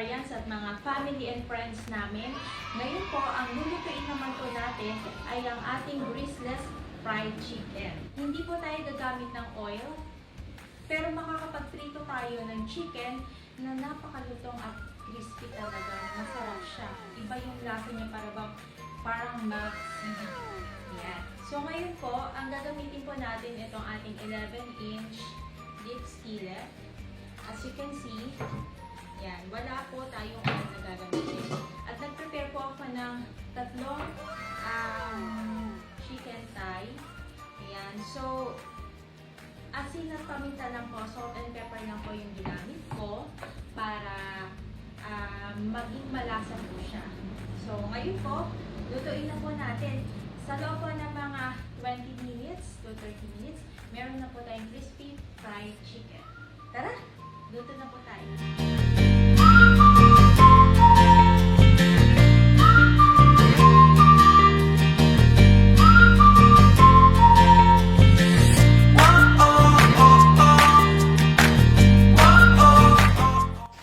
Abiatharians at mga family and friends namin. Ngayon po, ang lulutuin naman po natin ay ang ating greaseless fried chicken. Hindi po tayo gagamit ng oil, pero makakapagprito tayo ng chicken na napakalutong at crispy talaga. Masarap siya. Iba yung lasa niya, parang mag-seaweed. Yan. So ngayon po, ang gagamitin po natin itong ating 11-inch deep skillet. As you can see, yan, wala po tayong oil na gagamitin. At nag-prepare po ako ng tatlong chicken thigh. Ayan. So, asin at paminta lang po, salt and pepper lang po yung ginamit ko para maging malasa po siya. So, ngayon po, lutuin na po natin. Sa loob po ng mga 20 minutes to 30 minutes, meron na po tayong crispy fried chicken. Tara! Luto na po tayo.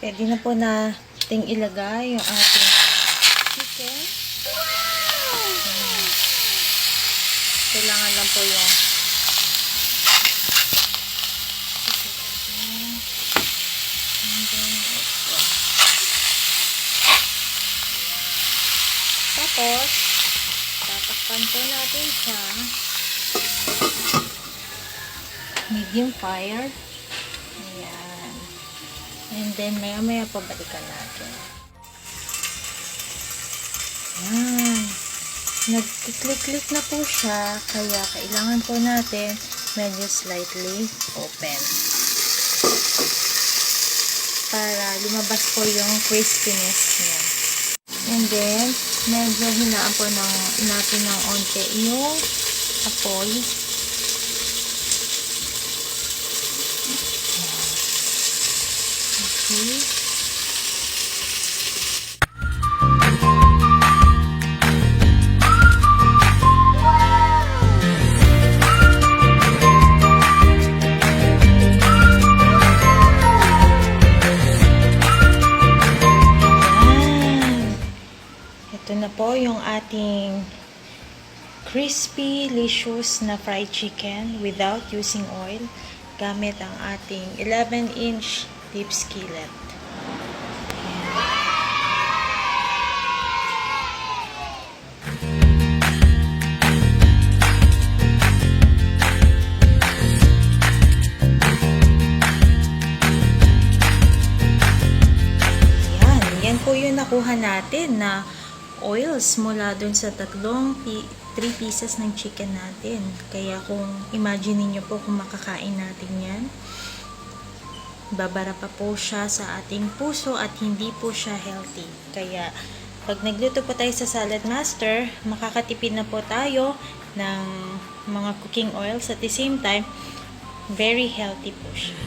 Pwede na po nating ilagay yung ating chicken. Kailangan lang po yung tapos tatakpan po natin siya medium fire. Ayan. And then maya pabalikan natin. Ayan. Nag-click na po siya, kaya kailangan po natin medyo slightly open para lumabas po yung crispiness niya. And then, medyo hinaan po natin ng onte yung apoy. Okay. Ito na po yung ating crispy, delicious na fried chicken without using oil gamit ang ating 11-inch deep skillet. Yan po yung nakuha natin na oils mula dun sa 3 pieces ng chicken natin. Kaya kung imagine niyo po kung makakain natin yan, babara pa po siya sa ating puso at hindi po siya healthy. Kaya pag nagluto po tayo sa Saladmaster, makakatipid na po tayo ng mga cooking oils at the same time, very healthy po siya.